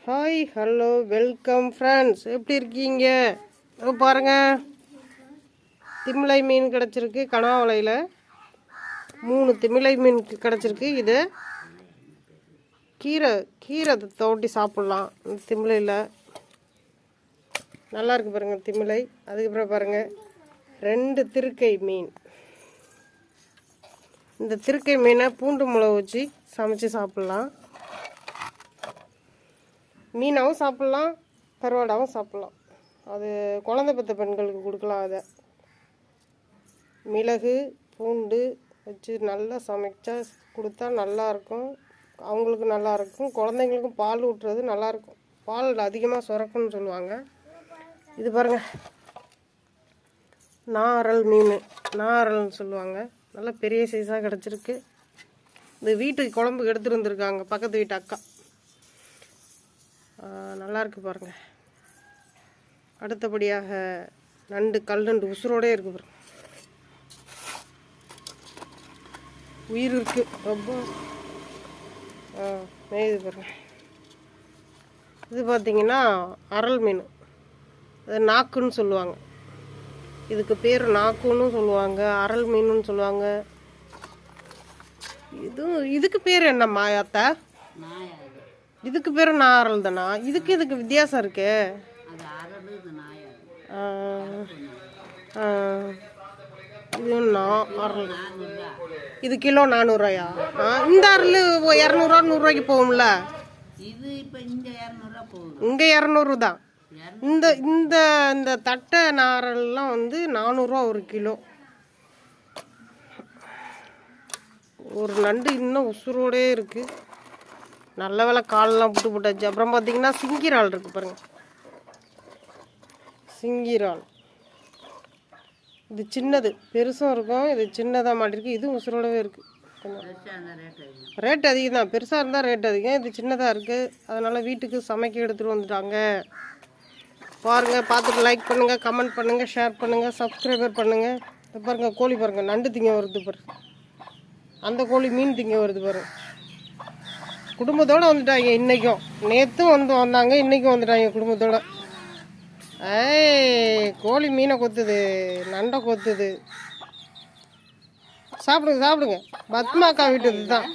Hi hello welcome friends, எப்படி இருக்கீங்க? பாருங்கள், திமிலை மீன் கிடச்சிருக்கு. கனவலையில் 3 திமிலை மீன் கிடச்சிருக்கு. இது கீரை தோட்டி சாப்பிட்லாம். இந்த திமிலையில் நல்லாயிருக்கு பாருங்கள் திமிலை. அதுக்கப்புறம் பாருங்கள் 2 திருக்கை மீன். இந்த திருக்கை மீனை பூண்டு மிளகு வச்சு சமைச்சு சாப்பிட்லாம். மீனாகவும் சாப்பிட்லாம், கருவாடாகவும் சாப்பிட்லாம். அது குழந்தை பெற்ற பெண்களுக்கு கொடுக்கலாம். அதை மிளகு பூண்டு வச்சு நல்லா சமைச்சா கொடுத்தா நல்லாயிருக்கும். அவங்களுக்கு நல்லாயிருக்கும், குழந்தைங்களுக்கும் பால் ஊட்டுறது நல்லாயிருக்கும். பால் அதிகமாக சுரக்குன்னு சொல்லுவாங்க. இது பாருங்கள், நாரல் மீன், நாரல்னு சொல்லுவாங்க. நல்லா பெரிய சைஸாக கிடச்சிருக்கு. இந்த வீட்டுக்கு குழம்புக்கு எடுத்துகிட்டு வந்திருக்காங்க பக்கத்து வீட்டு அக்கா. நல்லாயிருக்கு பாருங்கள். அடுத்தபடியாக நண்டு, கல்நண்டு உசுரோடே இருக்கு பாருங்க. உயிர் இருக்கு ரொம்ப. மேயுது பாருங்க. இது பார்த்தீங்கன்னா அரல் மீன். அது நாக்குன்னு சொல்லுவாங்க. இதுக்கு பேர் நாக்குன்னு சொல்லுவாங்க, அரல் மீனுன்னு சொல்லுவாங்க. இதுக்கு பேர் என்ன மாயாத்தா? இதுக்கு பேர் நாரல் தானா? இதுக்கு வித்தியாசம் இருக்கு. இது நாரல். இது கிலோ 400 ரூபாயா? இந்த அரல் 200 100 போகும்ல. இங்க 200 தான். இந்த இந்த இந்த தட்டை நாரல்லாம் 400 ஒரு கிலோ. ஒரு நண்டு இன்னும் உசுரோடே இருக்கு. நல்ல வேலை காலெல்லாம் புட்டு போட்டாச்சு. அப்புறம் பார்த்தீங்கன்னா சிங்கிரால் இருக்குது பாருங்கள். சிங்கிரால் இது சின்னது, பெருசும் இருக்கும். இது சின்னதாக மாட்டிருக்கு. இது உசுரோடவே இருக்குது. ரேட் அதிகம் தான். பெருசாக இருந்தால் ரேட் அதிகம். இது சின்னதாக இருக்குது. அதனால் வீட்டுக்கு சமைக்க எடுத்துகிட்டு வந்துட்டாங்க. பாருங்கள், பார்த்துட்டு லைக் பண்ணுங்கள், கமெண்ட் பண்ணுங்கள், ஷேர் பண்ணுங்கள், சப்ஸ்கிரைபர் பண்ணுங்கள். இது பாருங்கள், கோழி பாருங்கள், நண்டு திங்க வருது பாருங்க. அந்த கோழி மீன் திங்க வருது பாருங்க. குடும்பத்தோடு வந்துட்டாங்க. இன்றைக்கும் நேற்றும் வந்தாங்க, இன்றைக்கும் வந்துட்டாங்க குடும்பத்தோடு. கோழி மீனை கொத்துது, நண்டை கொத்துது. சாப்பிடுங்க சாப்பிடுங்க. பத்மாக்கா வீட்டுது தான்.